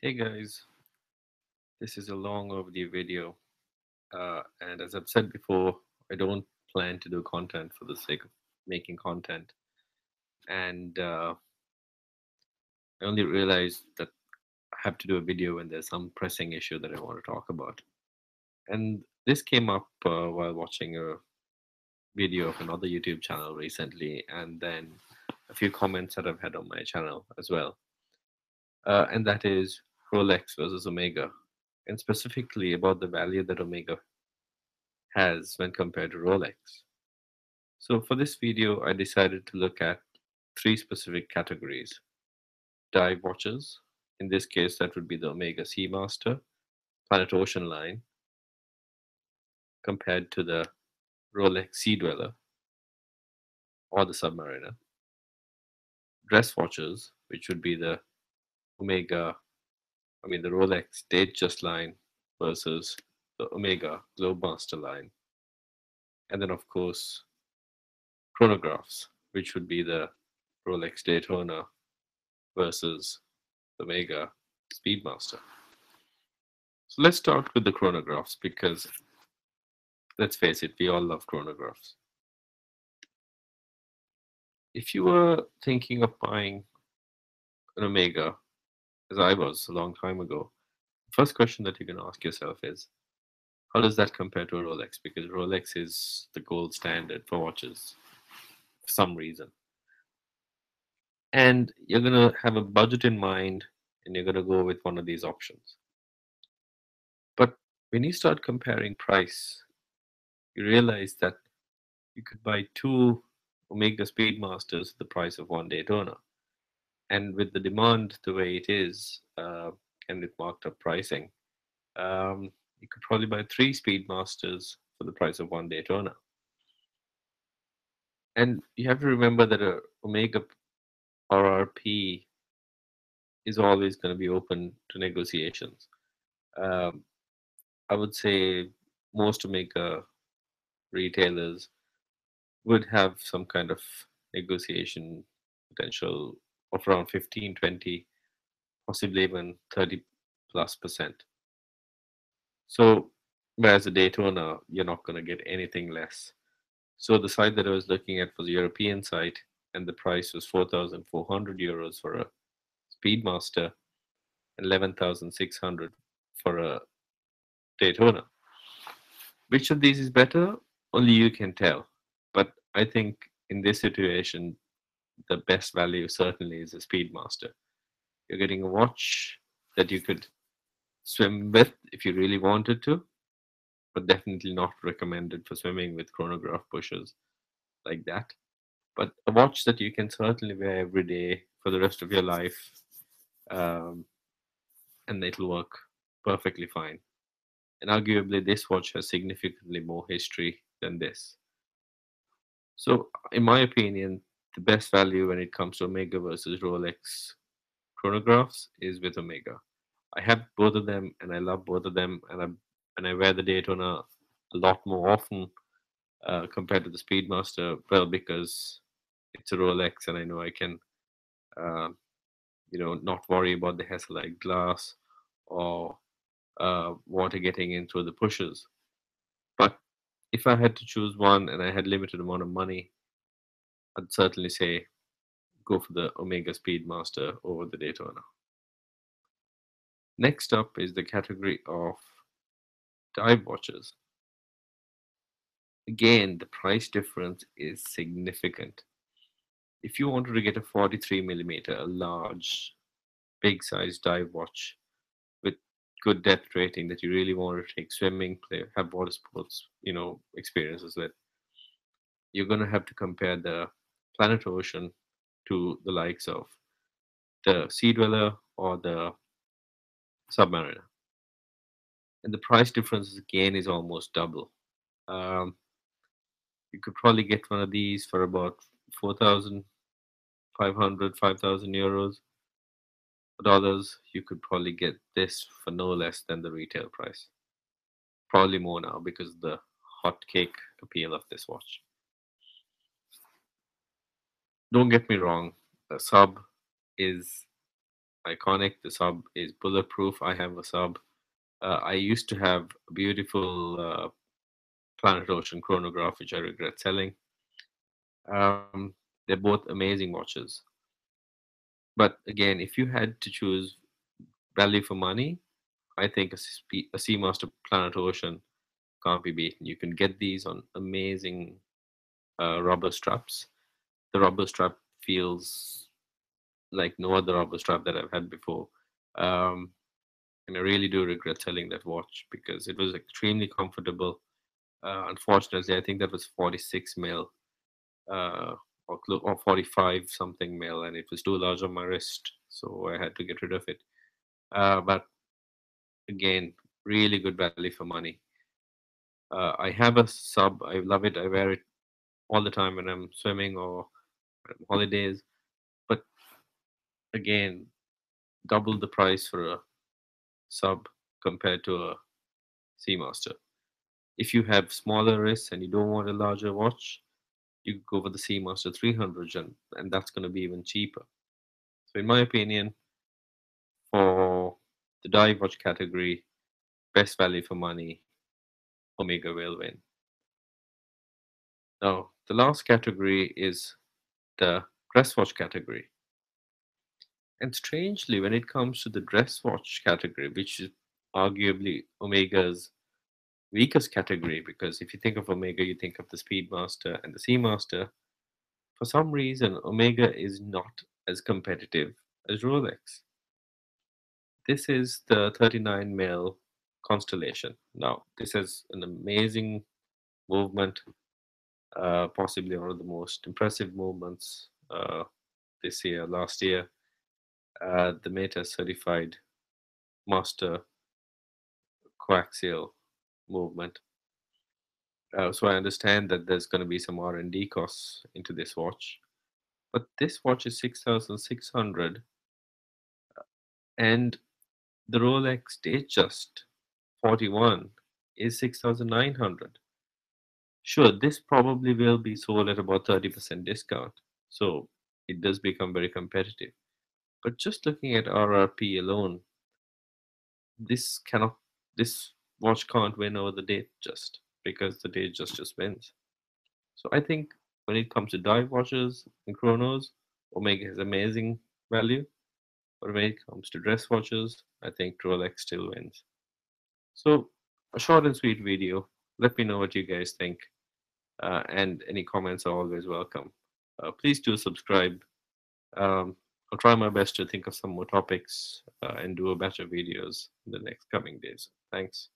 Hey guys, this is a long overdue video, and as I've said before, I don't plan to do content for the sake of making content, and I only realized that I have to do a video when there's some pressing issue that I want to talk about. And this came up while watching a video of another YouTube channel recently, and then a few comments that I've had on my channel as well, and that is Rolex versus Omega, and specifically about the value that Omega has when compared to Rolex. So for this video, I decided to look at three specific categories. Dive watches, in this case that would be the Omega Seamaster, Planet Ocean line, compared to the Rolex Sea Dweller or the Submariner. Dress watches, which would be the Omega, the Rolex Datejust line versus the Omega Globemaster line. And then of course, chronographs, which would be the Rolex Daytona versus the Omega Speedmaster. So let's start with the chronographs because let's face it, we all love chronographs. If you were thinking of buying an Omega, as I was a long time ago, the first question that you can ask yourself is, how does that compare to a Rolex? Because Rolex is the gold standard for watches for some reason. And you're going to have a budget in mind and you're going to go with one of these options. But when you start comparing price, you realize that you could buy two Omega Speedmasters at the price of one Daytona. And with the demand the way it is, and with marked up pricing, you could probably buy three Speedmasters for the price of one Daytona. And you have to remember that a Omega RRP is always going to be open to negotiations. Um, I would say most Omega retailers would have some kind of negotiation potential of around 15, 20, possibly even 30 plus percent. So, whereas a Daytona, you're not going to get anything less. So, the site that I was looking at was a European site, and the price was 4,400 euros for a Speedmaster and 11,600 for a Daytona. Which of these is better? Only you can tell. But I think in this situation, the best value certainly is a Speedmaster. You're getting a watch that you could swim with if you really wanted to, but definitely not recommended for swimming with chronograph pushes like that. But a watch that you can certainly wear every day for the rest of your life, um, and it'll work perfectly fine. And arguably, this watch has significantly more history than this. So, in my opinion, the best value when it comes to Omega versus Rolex chronographs is with Omega. I have both of them, and I love both of them, and I wear the Daytona a lot more often compared to the Speedmaster. Well, because it's a Rolex, and I know I can, uh, not worry about the hassle like glass or water getting in through the pushes. But if I had to choose one and I had limited amount of money, I'd certainly say go for the Omega Speedmaster over the Daytona. Next up is the category of dive watches. Again, the price difference is significant. If you wanted to get a 43 millimeter, a large, big size dive watch with good depth rating that you really want to take swimming, play, have water sports, experiences with, you're going to have to compare the Planet Ocean to the likes of the Sea Dweller or the Submariner. And the price difference again is almost double. Um, you could probably get one of these for about 4,500, 5,000 euros. Dollars, you could probably get this for no less than the retail price. Probably more now because of the hot cake appeal of this watch. Don't get me wrong, a sub is iconic. The sub is bulletproof. I have a sub. I used to have a beautiful Planet Ocean chronograph, which I regret selling. Um, they're both amazing watches. But again, if you had to choose value for money, I think a Seamaster Planet Ocean can't be beaten. You can get these on amazing rubber straps. The rubber strap feels like no other rubber strap that I've had before. Um, and I really do regret selling that watch because it was extremely comfortable. Unfortunately, I think that was 46 mil or 45 something mil, and it was too large on my wrist, so I had to get rid of it. But again, really good value for money. I have a sub. I love it. I wear it all the time when I'm swimming or on holidays. But again, double the price for a sub compared to a Seamaster. If you have smaller wrists and you don't want a larger watch, you could go for the Seamaster 300, and that's going to be even cheaper. So, in my opinion, for the dive watch category, best value for money, Omega will win. Now, the last category is the dress watch category. And strangely, when it comes to the dress watch category, which is arguably Omega's weakest category, because if you think of Omega, you think of the Speedmaster and the Seamaster. For some reason, Omega is not as competitive as Rolex. This is the 39 mil Constellation. Now, this is an amazing movement, possibly one of the most impressive movements this year, last year. The Meta certified master coaxial movement. So I understand that there's going to be some R&D costs into this watch, but this watch is 6,600, and the Rolex Datejust 41 is 6,900. Sure, this probably will be sold at about 30% discount, so it does become very competitive. But just looking at RRP alone, this cannot, this watch can't win over the Datejust because the Datejust just wins. So I think when it comes to dive watches and chronos, Omega has amazing value. But when it comes to dress watches, I think Rolex still wins. So a short and sweet video. Let me know what you guys think, and any comments are always welcome. Please do subscribe. I'll try my best to think of some more topics and do a better videos in the next coming days. Thanks.